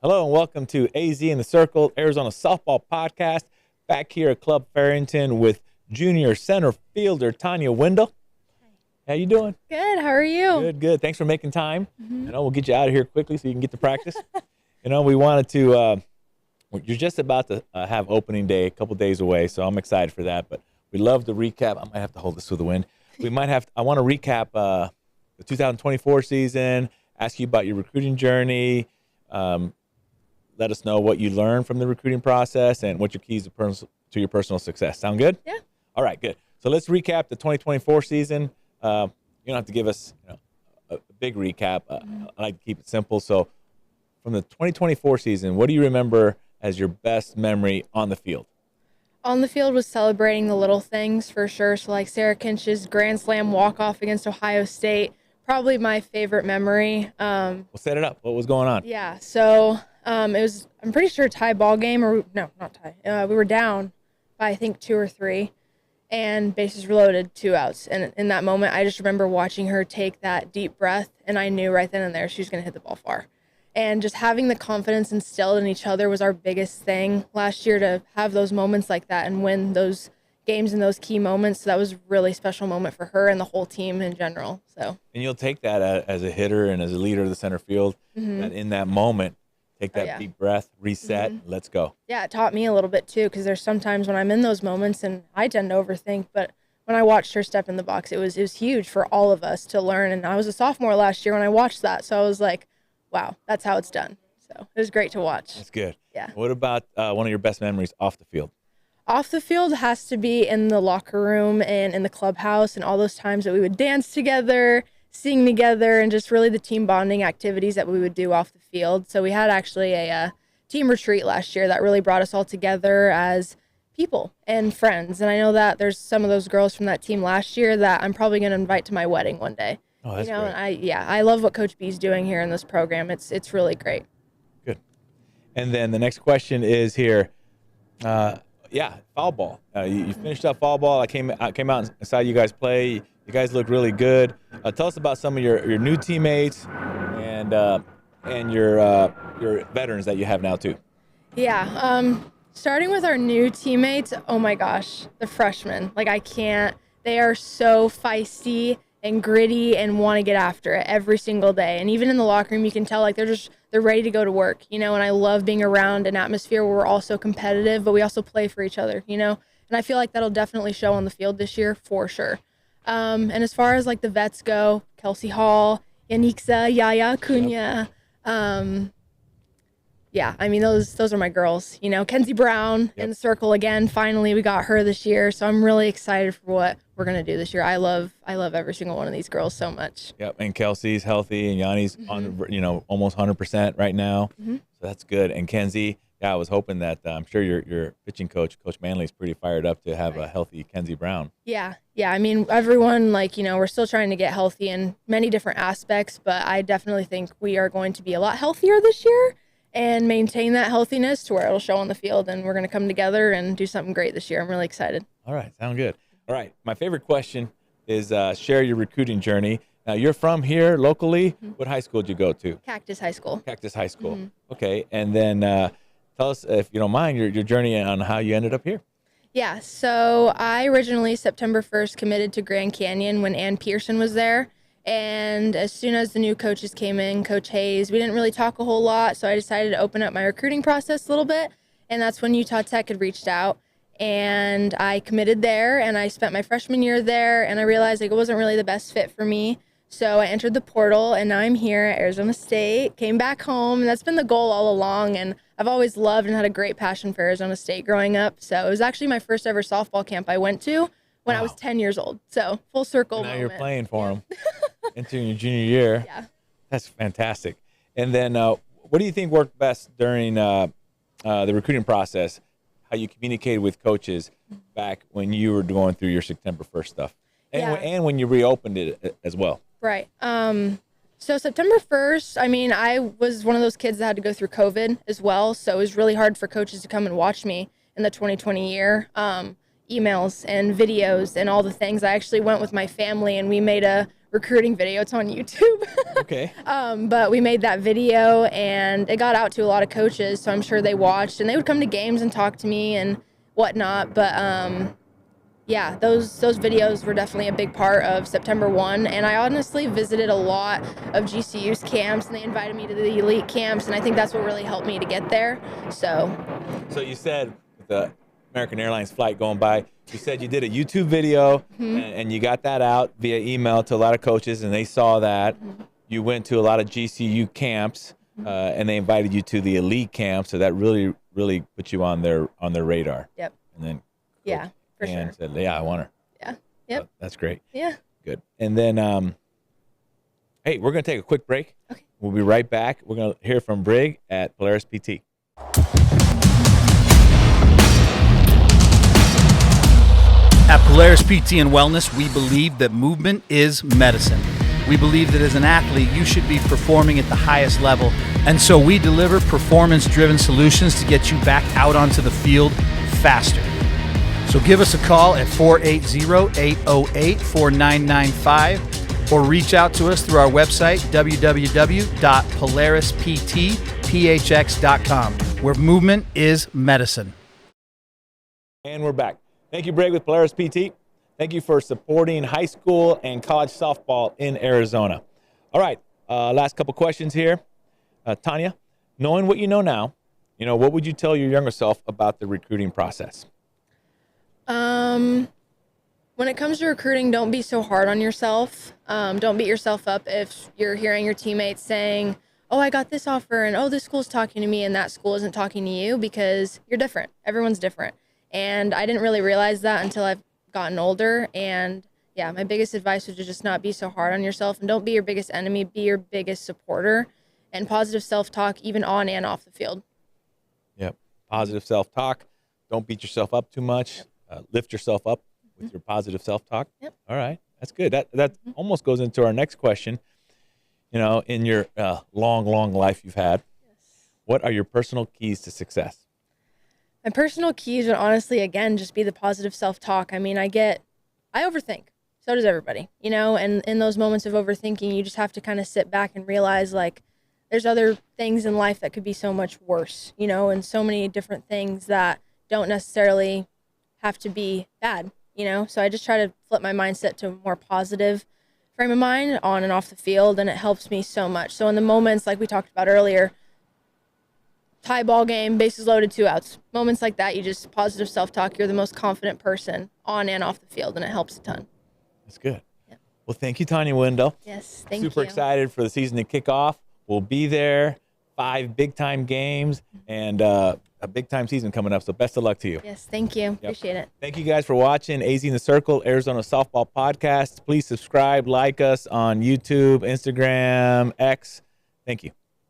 Hello and welcome to AZ in the Circle, Arizona Softball Podcast. Back here at Club Farrington with junior center fielder Tanya Windle. How you doing? Good. How are you? Good, good. Thanks for making time. We'll get you out of here quickly so you can get to practice. We wanted to, you're just about to have opening day, a couple days away, so I'm excited for that. But we love to recap. I might have to hold this to the wind. I want to recap the 2024 season, ask you about your recruiting journey, let us know what you learned from the recruiting process and what your keys to your personal success. Sound good? Yeah. All right, good. So let's recap the 2024 season. You don't have to give us a big recap. I like to keep it simple. So from the 2024 season, what do you remember as your best memory on the field? On the field was celebrating the little things for sure. So like Sarah Kinch's Grand Slam walk-off against Ohio State, probably my favorite memory. We'll set it up. What was going on? Yeah, so it was, I'm pretty sure, a tie ball game, or no, not tie. We were down by I think 2 or 3, and bases were loaded, 2 outs. And in that moment, I just remember watching her take that deep breath, and I knew right then and there she was going to hit the ball far. And just having the confidence instilled in each other was our biggest thing last year, to have those moments like that and win those games in those key moments. So that was a really special moment for her and the whole team in general. So. And you'll take that as a hitter and as a leader of the center field, that in that moment, take that deep breath, reset, let's go. Yeah, it taught me a little bit too, because there's sometimes when I'm in those moments and I tend to overthink, but when I watched her step in the box, it was huge for all of us to learn. And I was a sophomore last year when I watched that, so I was like, wow, that's how it's done. So it was great to watch. That's good. Yeah. What about one of your best memories off the field? Off the field has to be in the locker room and in the clubhouse, and all those times that we would dance together, sing together, and just really the team bonding activities that we would do off the field. So we had actually a team retreat last year that really brought us all together as people and friends. And I know that there's some of those girls from that team last year that I'm probably going to invite to my wedding one day. Oh, that's great. And I love what Coach B's doing here in this program. It's really great. Good. And then the next question is here. Foul ball. You finished up foul ball. I came out and saw you guys play. You guys look really good. Tell us about some of your new teammates and your veterans that you have now too. Yeah. Starting with our new teammates, oh my gosh, the freshmen. They are so feisty and gritty and want to get after it every single day. And even in the locker room, you can tell they're ready to go to work, and I love being around an atmosphere where we're all so competitive, but we also play for each other, and I feel like that'll definitely show on the field this year for sure. And as far as the vets go, Kelsey Hall, Yaniksa, Yaya Cunha, those are my girls. Kenzie Brown in the circle again. Finally, we got her this year, so I'm really excited for what we're gonna do this year. I love every single one of these girls so much. Yep, and Kelsey's healthy, and Yanni's on almost 100% right now, so that's good. And Kenzie, I was hoping that I'm sure your pitching coach, Coach Manley, is pretty fired up to have a healthy Kenzie Brown. Yeah. Everyone we're still trying to get healthy in many different aspects, but I definitely think we are going to be a lot healthier this year and maintain that healthiness to where it'll show on the field, and we're going to come together and do something great this year. I'm really excited. All right, sound good. All right, my favorite question is share your recruiting journey. Now, you're from here locally. What high school did you go to? Cactus High School. Cactus High School. Okay, and then tell us, if you don't mind, your journey on how you ended up here. Yeah, so I originally, September 1st, committed to Grand Canyon when Ann Pearson was there. And as soon as the new coaches came in, Coach Hayes, we didn't really talk a whole lot, so I decided to open up my recruiting process a little bit. And that's when Utah Tech had reached out. And I committed there, and I spent my freshman year there, and I realized it wasn't really the best fit for me. So I entered the portal, and now I'm here at Arizona State, came back home, and that's been the goal all along. And I've always loved and had a great passion for Arizona State growing up. So it was actually my first ever softball camp I went to when I was 10 years old. So full circle now moment. You're playing for them into your junior year. Yeah. That's fantastic. And then what do you think worked best during the recruiting process, how you communicated with coaches back when you were going through your September 1st stuff, and when you reopened it as well? Right. So September 1st, I was one of those kids that had to go through COVID as well. So it was really hard for coaches to come and watch me in the 2020 year. Emails and videos and all the things. I actually went with my family, and we made a recruiting video. It's on YouTube. Okay. But we made that video, and it got out to a lot of coaches, so I'm sure they watched, and they would come to games and talk to me and whatnot. But yeah, those videos were definitely a big part of September 1, and I honestly visited a lot of GCU's camps, and they invited me to the elite camps, and I think that's what really helped me to get there. So you said the American Airlines flight going by, you said you did a YouTube video, and you got that out via email to a lot of coaches, and they saw that. You went to a lot of GCU camps, and they invited you to the elite camp, so that really put you on their radar. Yep. And then yeah. For sure. Said, yeah, I want her. Yeah. Yep. So that's great. Yeah. Good. And then, hey, we're going to take a quick break. Okay. We'll be right back. We're going to hear from Brig at Polaris PT. At Polaris PT and Wellness, we believe that movement is medicine. We believe that as an athlete, you should be performing at the highest level. And so we deliver performance-driven solutions to get you back out onto the field faster. So give us a call at 480-808-4995 or reach out to us through our website, www.polarisptphx.com, where movement is medicine. And we're back. Thank you, Brig, with Polaris PT. Thank you for supporting high school and college softball in Arizona. All right, last couple questions here. Tanya, knowing what you know now, what would you tell your younger self about the recruiting process? When it comes to recruiting, don't be so hard on yourself. Don't beat yourself up if you're hearing your teammates saying, oh, I got this offer, and oh, this school's talking to me, and that school isn't talking to you, because you're different. Everyone's different. And I didn't really realize that until I've gotten older. And yeah, my biggest advice was to just not be so hard on yourself, and don't be your biggest enemy, be your biggest supporter, and positive self-talk even on and off the field. Yep. Positive self-talk. Don't beat yourself up too much. Lift yourself up with your positive self-talk. Yep. All right. That's good. That almost goes into our next question. In your long life you've had, what are your personal keys to success? My personal keys would honestly, again, just be the positive self-talk. I mean, I overthink. So does everybody, and in those moments of overthinking, you just have to kind of sit back and realize, like, there's other things in life that could be so much worse, and so many different things that don't necessarily have to be bad, So I just try to flip my mindset to a more positive frame of mind on and off the field, and it helps me so much. So in the moments like we talked about earlier, tie ball game, bases loaded, 2 outs, moments like that, you just positive self-talk. You're the most confident person on and off the field, and it helps a ton. That's good. Yeah. Well, thank you, Tanya Windle. Yes, thank you. Super excited for the season to kick off. We'll be there, 5 big-time games, and a big-time season coming up, so best of luck to you. Yes, thank you. Yep. Appreciate it. Thank you guys for watching AZ in the Circle, Arizona Softball Podcast. Please subscribe, like us on YouTube, Instagram, X. Thank you.